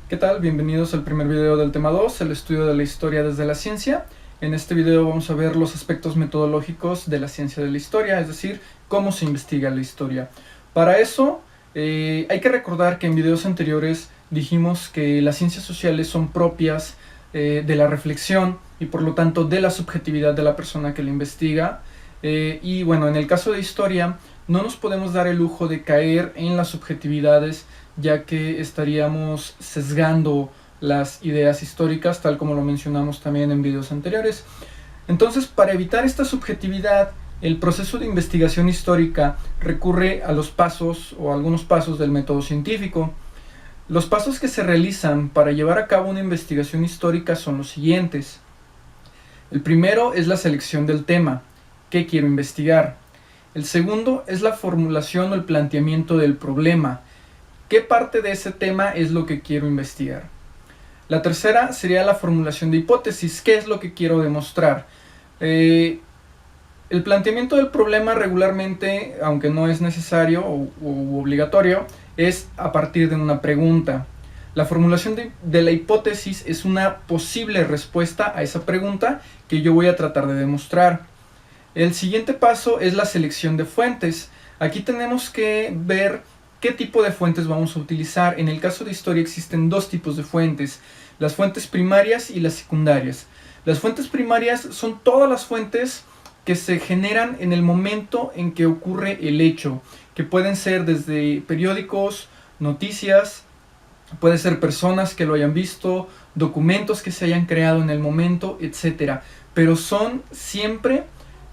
¿Qué tal? Bienvenidos al primer video del tema 2, el estudio de la historia desde la ciencia. En este video vamos a ver los aspectos metodológicos de la ciencia de la historia, es decir, cómo se investiga la historia. Para eso hay que recordar que en videos anteriores dijimos que las ciencias sociales son propias de la reflexión y por lo tanto de la subjetividad de la persona que la investiga. Y bueno, en el caso de historia no nos podemos dar el lujo de caer en las subjetividades, ya que estaríamos sesgando las ideas históricas, tal como lo mencionamos también en videos anteriores. Entonces, para evitar esta subjetividad, el proceso de investigación histórica recurre a los pasos o algunos pasos del método científico. Los pasos que se realizan para llevar a cabo una investigación histórica son los siguientes. El primero es la selección del tema. ¿Qué quiero investigar? El segundo es la formulación o el planteamiento del problema. ¿Qué parte de ese tema es lo que quiero investigar? La tercera sería la formulación de hipótesis. ¿Qué es lo que quiero demostrar? El planteamiento del problema regularmente, aunque no es necesario o obligatorio, es a partir de una pregunta. La formulación de la hipótesis es una posible respuesta a esa pregunta que yo voy a tratar de demostrar. El siguiente paso es la selección de fuentes. Aquí tenemos que ver qué tipo de fuentes vamos a utilizar. En el caso de historia existen dos tipos de fuentes, las fuentes primarias y las secundarias. Las fuentes primarias son todas las fuentes que se generan en el momento en que ocurre el hecho, que pueden ser desde periódicos, noticias, puede ser personas que lo hayan visto, documentos que se hayan creado en el momento, etc. Pero son siempre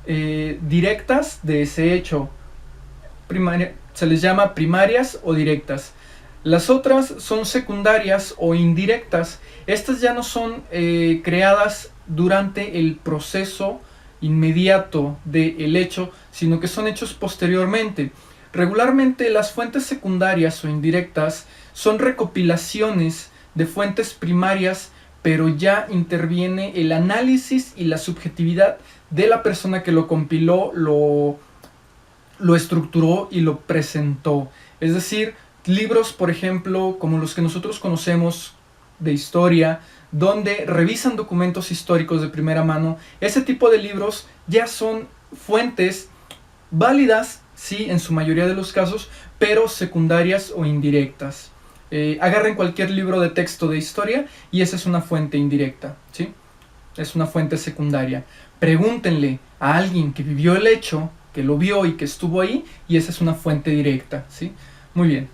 directas de ese hecho. Se les llama primarias o directas. Las otras son secundarias o indirectas. Estas ya no son creadas durante el proceso inmediato del hecho, sino que son hechos posteriormente. Regularmente las fuentes secundarias o indirectas son recopilaciones de fuentes primarias, pero ya interviene el análisis y la subjetividad de la persona que lo compiló, lo estructuró y lo presentó. Es decir, libros, por ejemplo, como los que nosotros conocemos de historia, donde revisan documentos históricos de primera mano, ese tipo de libros ya son fuentes válidas, sí, en su mayoría de los casos, pero secundarias o indirectas. Agarren cualquier libro de texto de historia y esa es una fuente indirecta, ¿sí? Es una fuente secundaria. Pregúntenle a alguien que vivió el hecho, que lo vio y que estuvo ahí, y esa es una fuente directa, ¿sí? Muy bien.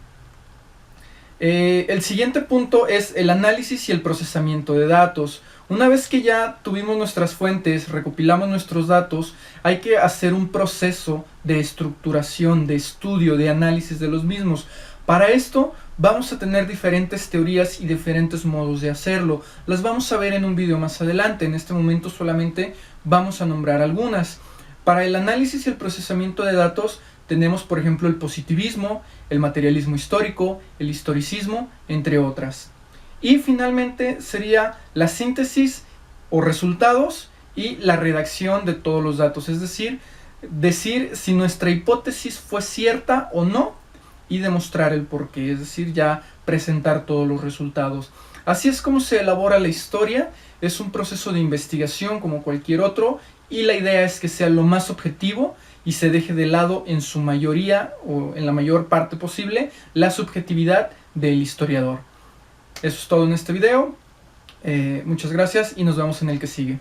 El siguiente punto es el análisis y el procesamiento de datos. Una vez que ya tuvimos nuestras fuentes, recopilamos nuestros datos, hay que hacer un proceso de estructuración, de estudio, de análisis de los mismos. Para esto vamos a tener diferentes teorías y diferentes modos de hacerlo. Las vamos a ver en un video más adelante. En este momento solamente vamos a nombrar algunas. Para el análisis y el procesamiento de datos tenemos, por ejemplo, el positivismo, el materialismo histórico, el historicismo, entre otras. Y finalmente sería la síntesis o resultados y la redacción de todos los datos, es decir si nuestra hipótesis fue cierta o no y demostrar el porqué, es decir, ya presentar todos los resultados. Así es como se elabora la historia. Es un proceso de investigación como cualquier otro y la idea es que sea lo más objetivo y se deje de lado en su mayoría o en la mayor parte posible la subjetividad del historiador. Eso es todo en este video. Muchas gracias y nos vemos en el que sigue.